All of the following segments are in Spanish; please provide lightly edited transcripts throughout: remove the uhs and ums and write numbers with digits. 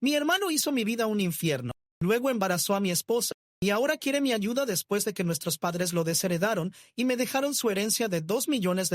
Mi hermano hizo mi vida un infierno, luego embarazó a mi esposa, y ahora quiere mi ayuda después de que nuestros padres lo desheredaron y me dejaron su herencia de $2 millones.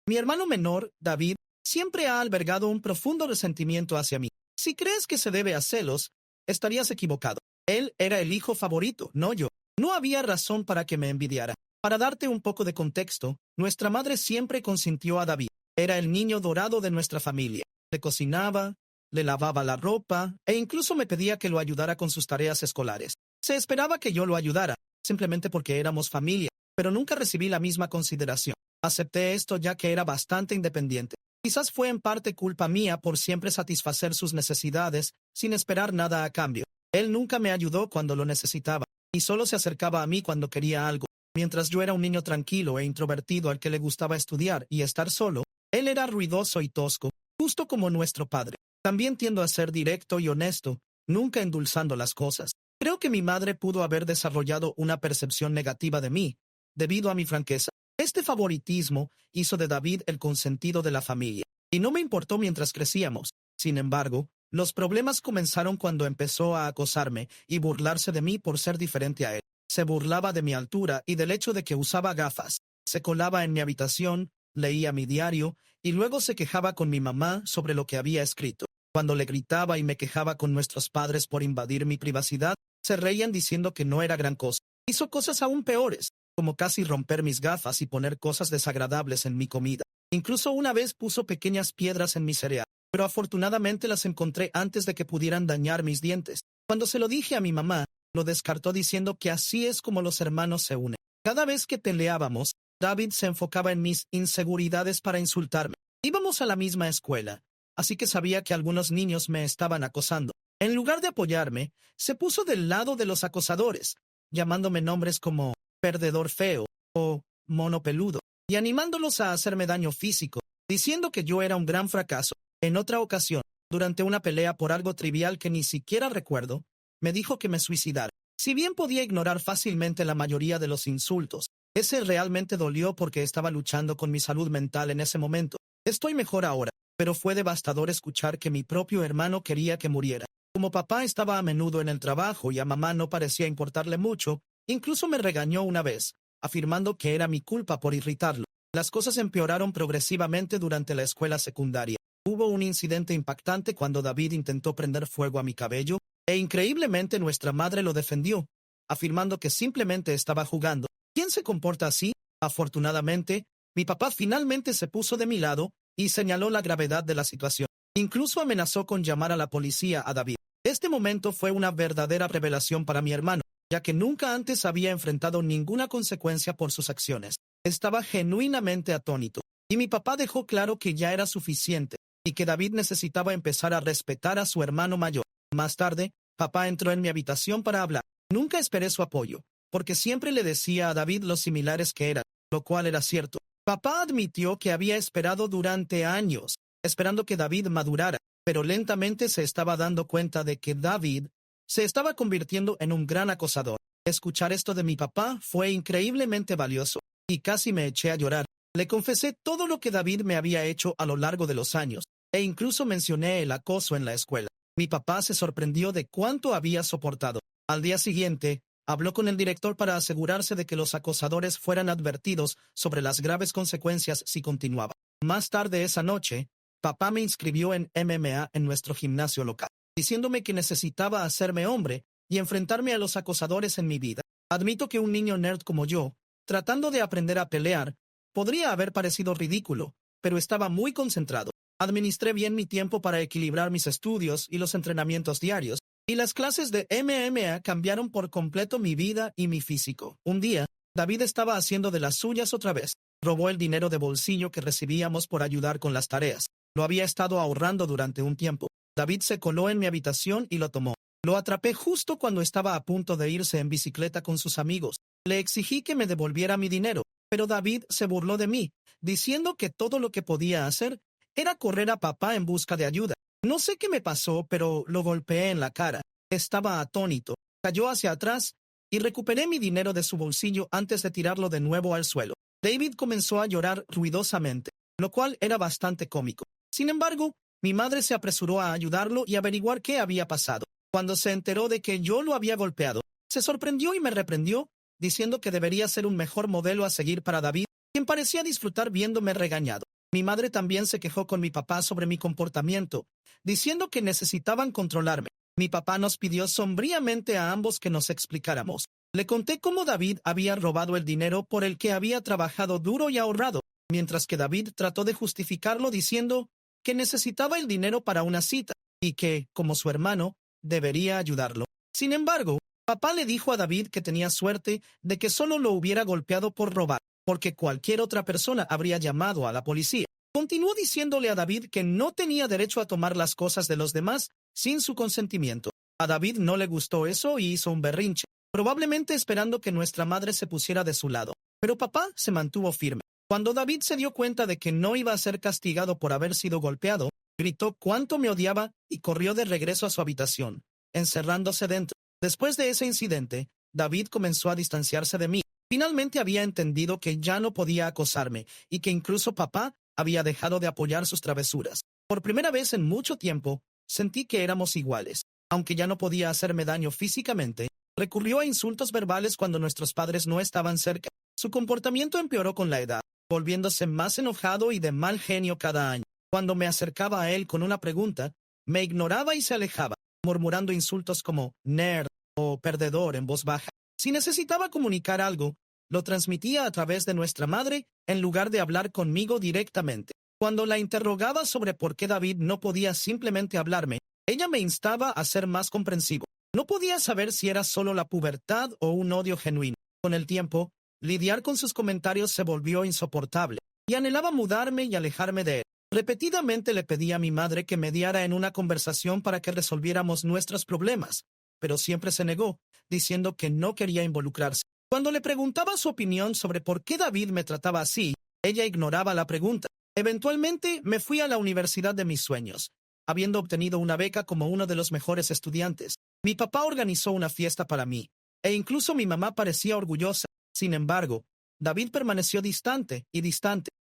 Mi hermano menor, David, siempre ha albergado un profundo resentimiento hacia mí. Si crees que se debe a celos, estarías equivocado. Él era el hijo favorito, no yo. No había razón para que me envidiara. Para darte un poco de contexto, nuestra madre siempre consintió a David. Era el niño dorado de nuestra familia. Le cocinaba, le lavaba la ropa e incluso me pedía que lo ayudara con sus tareas escolares. Se esperaba que yo lo ayudara, simplemente porque éramos familia, pero nunca recibí la misma consideración. Acepté esto ya que era bastante independiente. Quizás fue en parte culpa mía por siempre satisfacer sus necesidades sin esperar nada a cambio. Él nunca me ayudó cuando lo necesitaba, y solo se acercaba a mí cuando quería algo. Mientras yo era un niño tranquilo e introvertido al que le gustaba estudiar y estar solo, él era ruidoso y tosco, justo como nuestro padre. También tiendo a ser directo y honesto, nunca endulzando las cosas. Creo que mi madre pudo haber desarrollado una percepción negativa de mí, debido a mi franqueza. Este favoritismo hizo de David el consentido de la familia, y no me importó mientras crecíamos. Sin embargo, los problemas comenzaron cuando empezó a acosarme y burlarse de mí por ser diferente a él. Se burlaba de mi altura y del hecho de que usaba gafas. Se colaba en mi habitación, leía mi diario, y luego se quejaba con mi mamá sobre lo que había escrito. Cuando le gritaba y me quejaba con nuestros padres por invadir mi privacidad, se reían diciendo que no era gran cosa. Hizo cosas aún peores, como casi romper mis gafas y poner cosas desagradables en mi comida. Incluso una vez puso pequeñas piedras en mi cereal, pero afortunadamente las encontré antes de que pudieran dañar mis dientes. Cuando se lo dije a mi mamá, lo descartó diciendo que así es como los hermanos se unen. Cada vez que peleábamos, David se enfocaba en mis inseguridades para insultarme. Íbamos a la misma escuela, así que sabía que algunos niños me estaban acosando. En lugar de apoyarme, se puso del lado de los acosadores, llamándome nombres como perdedor feo o mono peludo, y animándolos a hacerme daño físico, diciendo que yo era un gran fracaso. En otra ocasión, durante una pelea por algo trivial que ni siquiera recuerdo, me dijo que me suicidara. Si bien podía ignorar fácilmente la mayoría de los insultos, ese realmente dolió porque estaba luchando con mi salud mental en ese momento. Estoy mejor ahora, pero fue devastador escuchar que mi propio hermano quería que muriera. Como papá estaba a menudo en el trabajo y a mamá no parecía importarle mucho, incluso me regañó una vez, afirmando que era mi culpa por irritarlo. Las cosas empeoraron progresivamente durante la escuela secundaria. Hubo un incidente impactante cuando David intentó prender fuego a mi cabello, e increíblemente nuestra madre lo defendió, afirmando que simplemente estaba jugando. ¿Quién se comporta así? Afortunadamente, mi papá finalmente se puso de mi lado y señaló la gravedad de la situación. Incluso amenazó con llamar a la policía a David. Este momento fue una verdadera revelación para mi hermano, ya que nunca antes había enfrentado ninguna consecuencia por sus acciones. Estaba genuinamente atónito, y mi papá dejó claro que ya era suficiente, y que David necesitaba empezar a respetar a su hermano mayor. Más tarde, papá entró en mi habitación para hablar. Nunca esperé su apoyo, porque siempre le decía a David lo similares que eran, lo cual era cierto. Papá admitió que había esperado durante años, esperando que David madurara, pero lentamente se estaba dando cuenta de que David se estaba convirtiendo en un gran acosador. Escuchar esto de mi papá fue increíblemente valioso, y casi me eché a llorar. Le confesé todo lo que David me había hecho a lo largo de los años, e incluso mencioné el acoso en la escuela. Mi papá se sorprendió de cuánto había soportado. Al día siguiente, habló con el director para asegurarse de que los acosadores fueran advertidos sobre las graves consecuencias si continuaba. Más tarde esa noche, papá me inscribió en MMA en nuestro gimnasio local, diciéndome que necesitaba hacerme hombre y enfrentarme a los acosadores en mi vida. Admito que un niño nerd como yo, tratando de aprender a pelear, podría haber parecido ridículo, pero estaba muy concentrado. Administré bien mi tiempo para equilibrar mis estudios y los entrenamientos diarios, y las clases de MMA cambiaron por completo mi vida y mi físico. Un día, David estaba haciendo de las suyas otra vez. Robó el dinero de bolsillo que recibíamos por ayudar con las tareas. Lo había estado ahorrando durante un tiempo. David se coló en mi habitación y lo tomó. Lo atrapé justo cuando estaba a punto de irse en bicicleta con sus amigos. Le exigí que me devolviera mi dinero, pero David se burló de mí, diciendo que todo lo que podía hacer era correr a papá en busca de ayuda. No sé qué me pasó, pero lo golpeé en la cara. Estaba atónito. Cayó hacia atrás y recuperé mi dinero de su bolsillo antes de tirarlo de nuevo al suelo. David comenzó a llorar ruidosamente, lo cual era bastante cómico. Sin embargo, Mi madre se apresuró a ayudarlo y averiguar qué había pasado. Cuando se enteró de que yo lo había golpeado, se sorprendió y me reprendió, diciendo que debería ser un mejor modelo a seguir para David, quien parecía disfrutar viéndome regañado. Mi madre también se quejó con mi papá sobre mi comportamiento, diciendo que necesitaban controlarme. Mi papá nos pidió sombríamente a ambos que nos explicáramos. Le conté cómo David había robado el dinero por el que había trabajado duro y ahorrado, mientras que David trató de justificarlo diciendo que necesitaba el dinero para una cita y que, como su hermano, debería ayudarlo. Sin embargo, papá le dijo a David que tenía suerte de que solo lo hubiera golpeado por robar, porque cualquier otra persona habría llamado a la policía. Continuó diciéndole a David que no tenía derecho a tomar las cosas de los demás sin su consentimiento. A David no le gustó eso y hizo un berrinche, probablemente esperando que nuestra madre se pusiera de su lado. Pero papá se mantuvo firme. Cuando David se dio cuenta de que no iba a ser castigado por haber sido golpeado, gritó cuánto me odiaba y corrió de regreso a su habitación, encerrándose dentro. Después de ese incidente, David comenzó a distanciarse de mí. Finalmente había entendido que ya no podía acosarme y que incluso papá había dejado de apoyar sus travesuras. Por primera vez en mucho tiempo, sentí que éramos iguales. Aunque ya no podía hacerme daño físicamente, recurrió a insultos verbales cuando nuestros padres no estaban cerca. Su comportamiento empeoró con la edad, volviéndose más enojado y de mal genio cada año. Cuando me acercaba a él con una pregunta, me ignoraba y se alejaba, murmurando insultos como nerd o perdedor en voz baja. Si necesitaba comunicar algo, lo transmitía a través de nuestra madre en lugar de hablar conmigo directamente. Cuando la interrogaba sobre por qué David no podía simplemente hablarme, ella me instaba a ser más comprensivo. No podía saber si era solo la pubertad o un odio genuino. Con el tiempo, lidiar con sus comentarios se volvió insoportable, y anhelaba mudarme y alejarme de él. Repetidamente le pedí a mi madre que mediara en una conversación para que resolviéramos nuestros problemas, pero siempre se negó, diciendo que no quería involucrarse. Cuando le preguntaba su opinión sobre por qué David me trataba así, ella ignoraba la pregunta. Eventualmente me fui a la universidad de mis sueños, habiendo obtenido una beca como uno de los mejores estudiantes. Mi papá organizó una fiesta para mí, e incluso mi mamá parecía orgullosa. Sin embargo, David permaneció distante,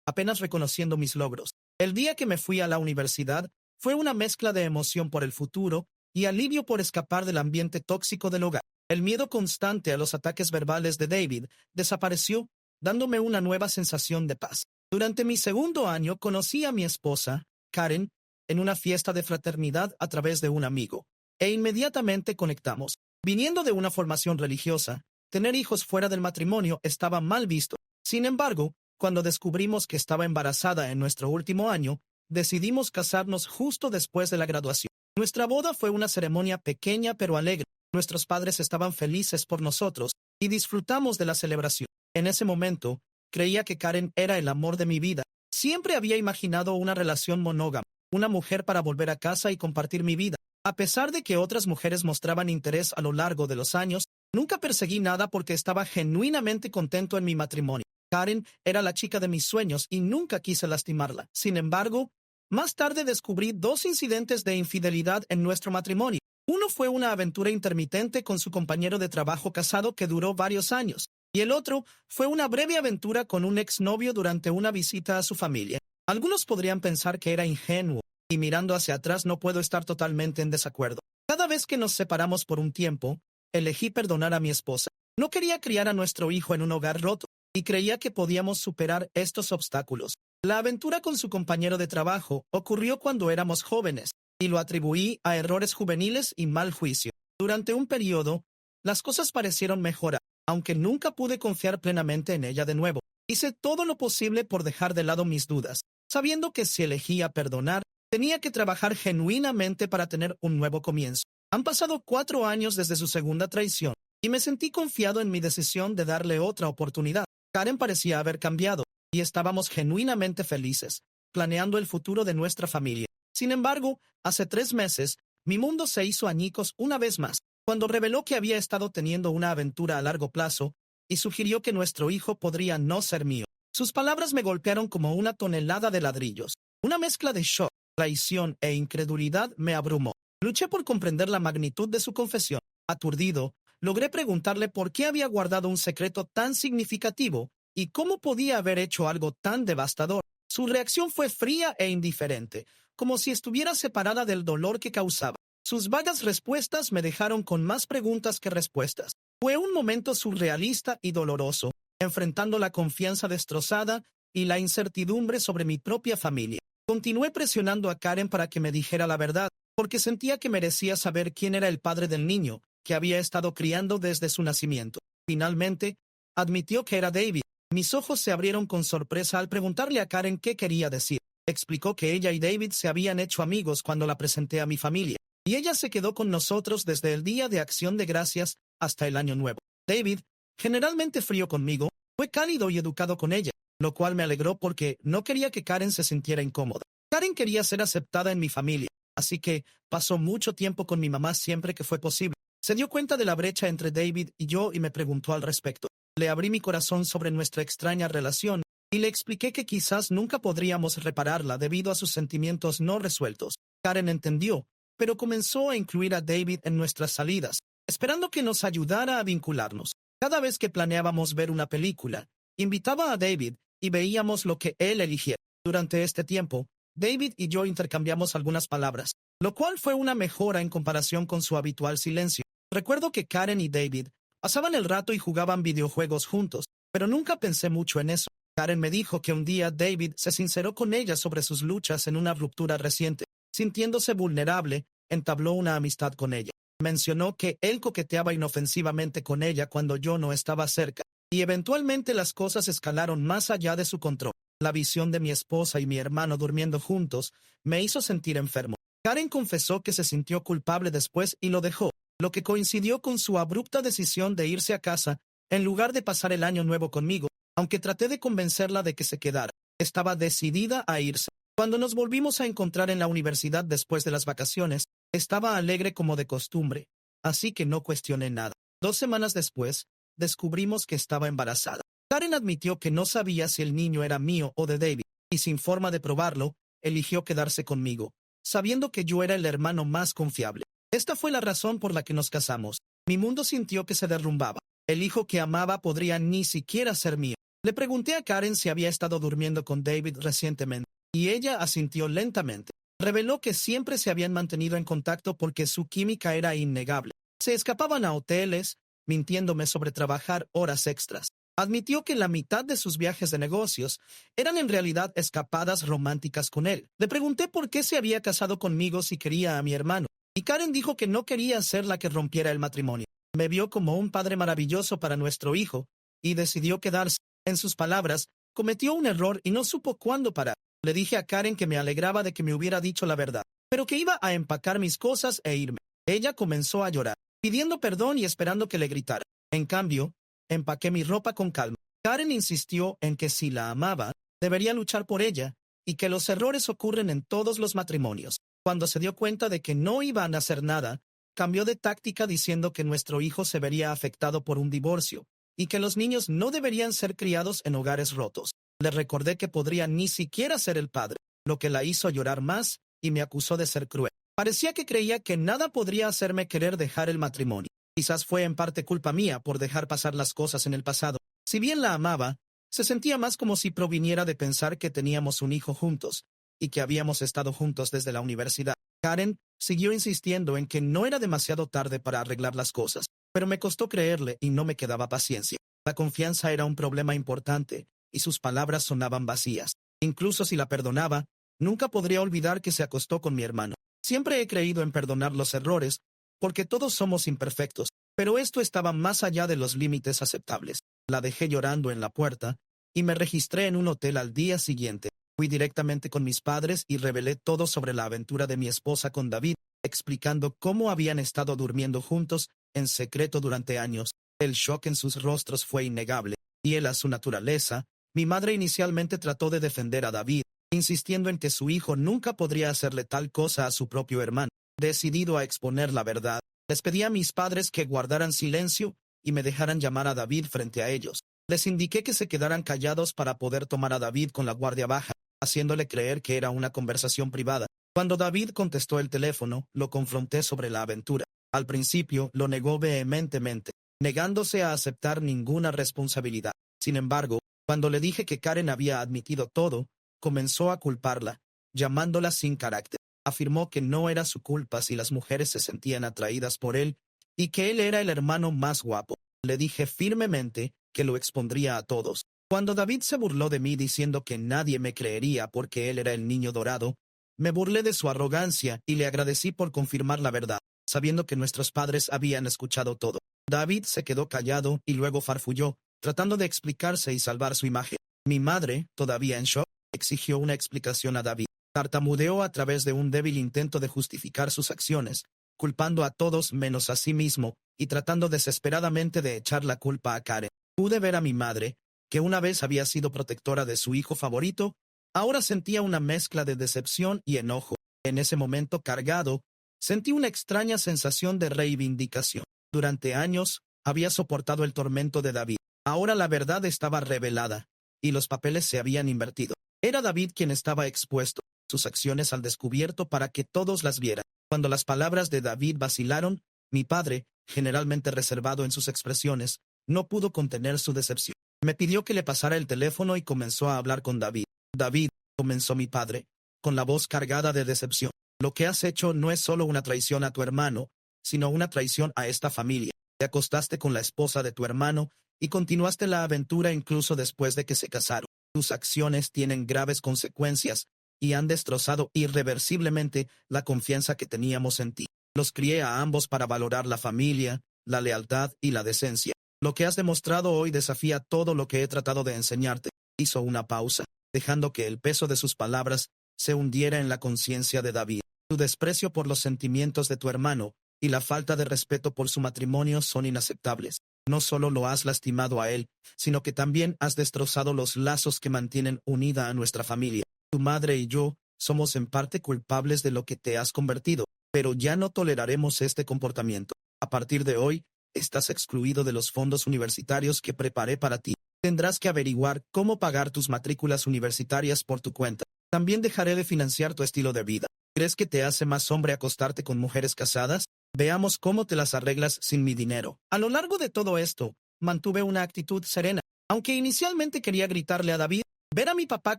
apenas reconociendo mis logros. El día que me fui a la universidad fue una mezcla de emoción por el futuro y alivio por escapar del ambiente tóxico del hogar. El miedo constante a los ataques verbales de David desapareció, dándome una nueva sensación de paz. Durante mi segundo año conocí a mi esposa, Karen, en una fiesta de fraternidad a través de un amigo, e inmediatamente conectamos. Viniendo de una formación religiosa, tener hijos fuera del matrimonio estaba mal visto. Sin embargo, cuando descubrimos que estaba embarazada en nuestro último año, decidimos casarnos justo después de la graduación. Nuestra boda fue una ceremonia pequeña pero alegre. Nuestros padres estaban felices por nosotros y disfrutamos de la celebración. En ese momento, creía que Karen era el amor de mi vida. Siempre había imaginado una relación monógama, una mujer para volver a casa y compartir mi vida. A pesar de que otras mujeres mostraban interés a lo largo de los años, nunca perseguí nada porque estaba genuinamente contento en mi matrimonio. Karen era la chica de mis sueños y nunca quise lastimarla. Sin embargo, más tarde descubrí dos incidentes de infidelidad en nuestro matrimonio. Uno fue una aventura intermitente con su compañero de trabajo casado que duró varios años, y el otro fue una breve aventura con un exnovio durante una visita a su familia. Algunos podrían pensar que era ingenuo, y mirando hacia atrás no puedo estar totalmente en desacuerdo. Cada vez que nos separamos por un tiempo, elegí perdonar a mi esposa. No quería criar a nuestro hijo en un hogar roto, y creía que podíamos superar estos obstáculos. La aventura con su compañero de trabajo ocurrió cuando éramos jóvenes, y lo atribuí a errores juveniles y mal juicio. Durante un periodo, las cosas parecieron mejorar, aunque nunca pude confiar plenamente en ella de nuevo. Hice todo lo posible por dejar de lado mis dudas, sabiendo que si elegía perdonar, tenía que trabajar genuinamente para tener un nuevo comienzo. Han pasado 4 años desde su segunda traición, y me sentí confiado en mi decisión de darle otra oportunidad. Karen parecía haber cambiado, y estábamos genuinamente felices, planeando el futuro de nuestra familia. Sin embargo, hace 3 meses, mi mundo se hizo añicos una vez más, cuando reveló que había estado teniendo una aventura a largo plazo y sugirió que nuestro hijo podría no ser mío. Sus palabras me golpearon como una tonelada de ladrillos. Una mezcla de shock, traición e incredulidad me abrumó. Luché por comprender la magnitud de su confesión. Aturdido, logré preguntarle por qué había guardado un secreto tan significativo y cómo podía haber hecho algo tan devastador. Su reacción fue fría e indiferente, como si estuviera separada del dolor que causaba. Sus vagas respuestas me dejaron con más preguntas que respuestas. Fue un momento surrealista y doloroso, enfrentando la confianza destrozada y la incertidumbre sobre mi propia familia. Continué presionando a Karen para que me dijera la verdad, porque sentía que merecía saber quién era el padre del niño, que había estado criando desde su nacimiento. Finalmente, admitió que era David. Mis ojos se abrieron con sorpresa al preguntarle a Karen qué quería decir. Explicó que ella y David se habían hecho amigos cuando la presenté a mi familia, y ella se quedó con nosotros desde el Día de Acción de Gracias hasta el Año Nuevo. David, generalmente frío conmigo, fue cálido y educado con ella, lo cual me alegró porque no quería que Karen se sintiera incómoda. Karen quería ser aceptada en mi familia, así que pasó mucho tiempo con mi mamá siempre que fue posible. Se dio cuenta de la brecha entre David y yo y me preguntó al respecto. Le abrí mi corazón sobre nuestra extraña relación y le expliqué que quizás nunca podríamos repararla debido a sus sentimientos no resueltos. Karen entendió, pero comenzó a incluir a David en nuestras salidas, esperando que nos ayudara a vincularnos. Cada vez que planeábamos ver una película, invitaba a David y veíamos lo que él eligiera. Durante este tiempo, David y yo intercambiamos algunas palabras, lo cual fue una mejora en comparación con su habitual silencio. Recuerdo que Karen y David pasaban el rato y jugaban videojuegos juntos, pero nunca pensé mucho en eso. Karen me dijo que un día David se sinceró con ella sobre sus luchas en una ruptura reciente. Sintiéndose vulnerable, entabló una amistad con ella. Mencionó que él coqueteaba inofensivamente con ella cuando yo no estaba cerca, y eventualmente las cosas escalaron más allá de su control. La visión de mi esposa y mi hermano durmiendo juntos me hizo sentir enfermo. Karen confesó que se sintió culpable después y lo dejó, lo que coincidió con su abrupta decisión de irse a casa en lugar de pasar el año nuevo conmigo, aunque traté de convencerla de que se quedara. Estaba decidida a irse. Cuando nos volvimos a encontrar en la universidad después de las vacaciones, estaba alegre como de costumbre, así que no cuestioné nada. 2 semanas después, descubrimos que estaba embarazada. Karen admitió que no sabía si el niño era mío o de David, y sin forma de probarlo, eligió quedarse conmigo, sabiendo que yo era el hermano más confiable. Esta fue la razón por la que nos casamos. Mi mundo sintió que se derrumbaba. El hijo que amaba podría ni siquiera ser mío. Le pregunté a Karen si había estado durmiendo con David recientemente, y ella asintió lentamente. Reveló que siempre se habían mantenido en contacto porque su química era innegable. Se escapaban a hoteles, mintiéndome sobre trabajar horas extras. Admitió que la mitad de sus viajes de negocios eran en realidad escapadas románticas con él. Le pregunté por qué se había casado conmigo si quería a mi hermano, y Karen dijo que no quería ser la que rompiera el matrimonio. Me vio como un padre maravilloso para nuestro hijo, y decidió quedarse. En sus palabras, cometió un error y no supo cuándo parar. Le dije a Karen que me alegraba de que me hubiera dicho la verdad, pero que iba a empacar mis cosas e irme. Ella comenzó a llorar, pidiendo perdón y esperando que le gritara. En cambio, empaqué mi ropa con calma. Karen insistió en que si la amaba, debería luchar por ella, y que los errores ocurren en todos los matrimonios. Cuando se dio cuenta de que no iban a hacer nada, cambió de táctica diciendo que nuestro hijo se vería afectado por un divorcio, y que los niños no deberían ser criados en hogares rotos. Le recordé que podría ni siquiera ser el padre, lo que la hizo llorar más y me acusó de ser cruel. Parecía que creía que nada podría hacerme querer dejar el matrimonio. Quizás fue en parte culpa mía por dejar pasar las cosas en el pasado. Si bien la amaba, se sentía más como si proviniera de pensar que teníamos un hijo juntos y que habíamos estado juntos desde la universidad. Karen siguió insistiendo en que no era demasiado tarde para arreglar las cosas, pero me costó creerle y no me quedaba paciencia. La confianza era un problema importante y sus palabras sonaban vacías. Incluso si la perdonaba, nunca podría olvidar que se acostó con mi hermano. Siempre he creído en perdonar los errores, porque todos somos imperfectos, pero esto estaba más allá de los límites aceptables. La dejé llorando en la puerta y me registré en un hotel al día siguiente. Fui directamente con mis padres y revelé todo sobre la aventura de mi esposa con David, explicando cómo habían estado durmiendo juntos en secreto durante años. El shock en sus rostros fue innegable. Fiel a su naturaleza, mi madre inicialmente trató de defender a David, insistiendo en que su hijo nunca podría hacerle tal cosa a su propio hermano. Decidido a exponer la verdad, les pedí a mis padres que guardaran silencio y me dejaran llamar a David frente a ellos. Les indiqué que se quedaran callados para poder tomar a David con la guardia baja, haciéndole creer que era una conversación privada. Cuando David contestó el teléfono, lo confronté sobre la aventura. Al principio, lo negó vehementemente, negándose a aceptar ninguna responsabilidad. Sin embargo, cuando le dije que Karen había admitido todo, comenzó a culparla, llamándola sin carácter. Afirmó que no era su culpa si las mujeres se sentían atraídas por él y que él era el hermano más guapo. Le dije firmemente que lo expondría a todos. Cuando David se burló de mí diciendo que nadie me creería porque él era el niño dorado, me burlé de su arrogancia y le agradecí por confirmar la verdad, sabiendo que nuestros padres habían escuchado todo. David se quedó callado y luego farfulló, tratando de explicarse y salvar su imagen. Mi madre, todavía en shock, exigió una explicación a David. Tartamudeó a través de un débil intento de justificar sus acciones, culpando a todos menos a sí mismo y tratando desesperadamente de echar la culpa a Karen. Pude ver a mi madre, que una vez había sido protectora de su hijo favorito, ahora sentía una mezcla de decepción y enojo. En ese momento cargado, sentí una extraña sensación de reivindicación. Durante años, había soportado el tormento de David. Ahora la verdad estaba revelada, y los papeles se habían invertido. Era David quien estaba expuesto, sus acciones al descubierto para que todos las vieran. Cuando las palabras de David vacilaron, mi padre, generalmente reservado en sus expresiones, no pudo contener su decepción. Me pidió que le pasara el teléfono y comenzó a hablar con David. David, comenzó mi padre, con la voz cargada de decepción. Lo que has hecho no es solo una traición a tu hermano, sino una traición a esta familia. Te acostaste con la esposa de tu hermano y continuaste la aventura incluso después de que se casaron. Tus acciones tienen graves consecuencias y han destrozado irreversiblemente la confianza que teníamos en ti. Los crié a ambos para valorar la familia, la lealtad y la decencia. Lo que has demostrado hoy desafía todo lo que he tratado de enseñarte. Hizo una pausa, dejando que el peso de sus palabras se hundiera en la conciencia de David. Tu desprecio por los sentimientos de tu hermano y la falta de respeto por su matrimonio son inaceptables. No solo lo has lastimado a él, sino que también has destrozado los lazos que mantienen unida a nuestra familia. Tu madre y yo somos en parte culpables de lo que te has convertido, pero ya no toleraremos este comportamiento. A partir de hoy, estás excluido de los fondos universitarios que preparé para ti. Tendrás que averiguar cómo pagar tus matrículas universitarias por tu cuenta. También dejaré de financiar tu estilo de vida. ¿Crees que te hace más hombre acostarte con mujeres casadas? Veamos cómo te las arreglas sin mi dinero. A lo largo de todo esto, mantuve una actitud serena. Aunque inicialmente quería gritarle a David, ver a mi papá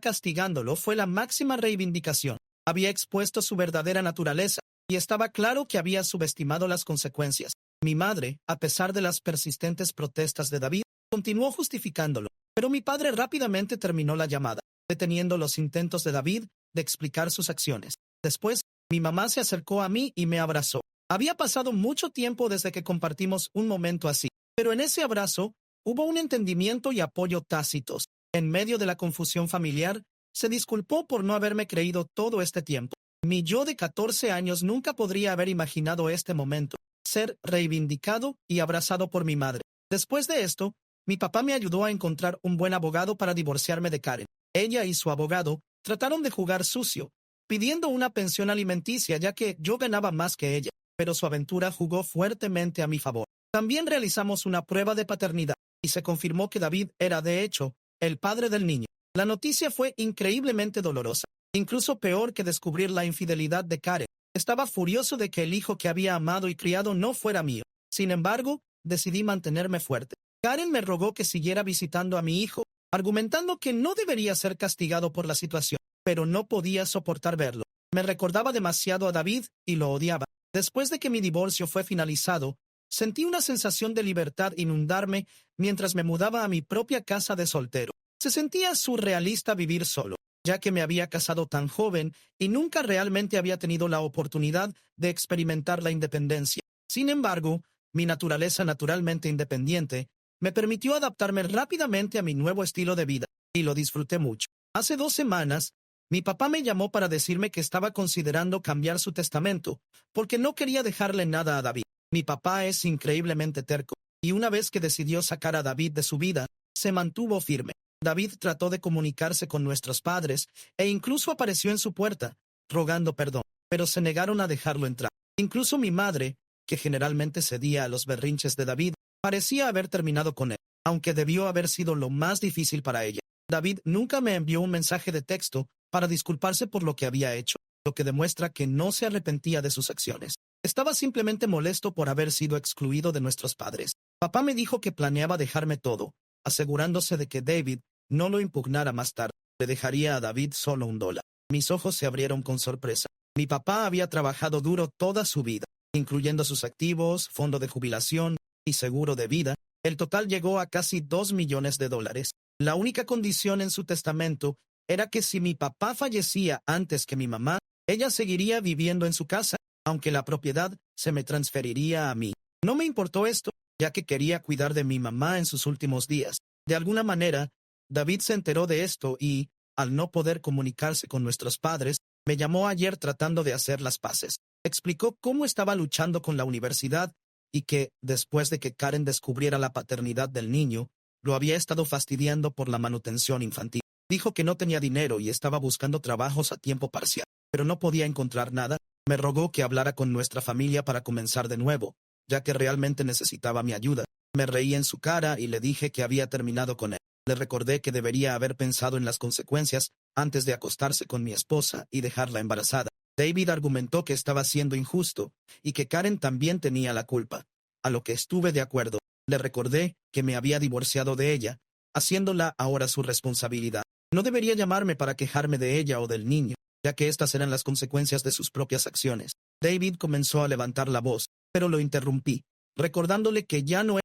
castigándolo fue la máxima reivindicación. Había expuesto su verdadera naturaleza, y estaba claro que había subestimado las consecuencias. Mi madre, a pesar de las persistentes protestas de David, continuó justificándolo, pero mi padre rápidamente terminó la llamada, deteniendo los intentos de David de explicar sus acciones. Después, mi mamá se acercó a mí y me abrazó. Había pasado mucho tiempo desde que compartimos un momento así, pero en ese abrazo hubo un entendimiento y apoyo tácitos. En medio de la confusión familiar, se disculpó por no haberme creído todo este tiempo. Mi yo de 14 años nunca podría haber imaginado este momento, ser reivindicado y abrazado por mi madre. Después de esto, mi papá me ayudó a encontrar un buen abogado para divorciarme de Karen. Ella y su abogado trataron de jugar sucio, pidiendo una pensión alimenticia ya que yo ganaba más que ella, pero su aventura jugó fuertemente a mi favor. También realizamos una prueba de paternidad y se confirmó que David era, de hecho, el padre del niño. La noticia fue increíblemente dolorosa, incluso peor que descubrir la infidelidad de Karen. Estaba furioso de que el hijo que había amado y criado no fuera mío. Sin embargo, decidí mantenerme fuerte. Karen me rogó que siguiera visitando a mi hijo, argumentando que no debería ser castigado por la situación, pero no podía soportar verlo. Me recordaba demasiado a David y lo odiaba. Después de que mi divorcio fue finalizado, sentí una sensación de libertad inundarme mientras me mudaba a mi propia casa de soltero. Se sentía surrealista vivir solo, ya que me había casado tan joven y nunca realmente había tenido la oportunidad de experimentar la independencia. Sin embargo, mi naturaleza naturalmente independiente me permitió adaptarme rápidamente a mi nuevo estilo de vida, y lo disfruté mucho. Hace 2 semanas, mi papá me llamó para decirme que estaba considerando cambiar su testamento, porque no quería dejarle nada a David. Mi papá es increíblemente terco, y una vez que decidió sacar a David de su vida, se mantuvo firme. David trató de comunicarse con nuestros padres e incluso apareció en su puerta, rogando perdón, pero se negaron a dejarlo entrar. Incluso mi madre, que generalmente cedía a los berrinches de David, parecía haber terminado con él, aunque debió haber sido lo más difícil para ella. David nunca me envió un mensaje de texto para disculparse por lo que había hecho, lo que demuestra que no se arrepentía de sus acciones. Estaba simplemente molesto por haber sido excluido de nuestros padres. Papá me dijo que planeaba dejarme todo, asegurándose de que David no lo impugnara más tarde. Le dejaría a David solo $1. Mis ojos se abrieron con sorpresa. Mi papá había trabajado duro toda su vida, incluyendo sus activos, fondo de jubilación y seguro de vida. El total llegó a casi $2 millones. La única condición en su testamento era que si mi papá fallecía antes que mi mamá, ella seguiría viviendo en su casa, aunque la propiedad se me transferiría a mí. No me importó esto, ya que quería cuidar de mi mamá en sus últimos días. De alguna manera, David se enteró de esto y, al no poder comunicarse con nuestros padres, me llamó ayer tratando de hacer las paces. Explicó cómo estaba luchando con la universidad y que, después de que Karen descubriera la paternidad del niño, lo había estado fastidiando por la manutención infantil. Dijo que no tenía dinero y estaba buscando trabajos a tiempo parcial, pero no podía encontrar nada. Me rogó que hablara con nuestra familia para comenzar de nuevo, ya que realmente necesitaba mi ayuda. Me reí en su cara y le dije que había terminado con él. Le recordé que debería haber pensado en las consecuencias antes de acostarse con mi esposa y dejarla embarazada. David argumentó que estaba siendo injusto y que Karen también tenía la culpa, a lo que estuve de acuerdo. Le recordé que me había divorciado de ella, haciéndola ahora su responsabilidad. No debería llamarme para quejarme de ella o del niño, ya que estas eran las consecuencias de sus propias acciones. David comenzó a levantar la voz, pero lo interrumpí, recordándole que ya no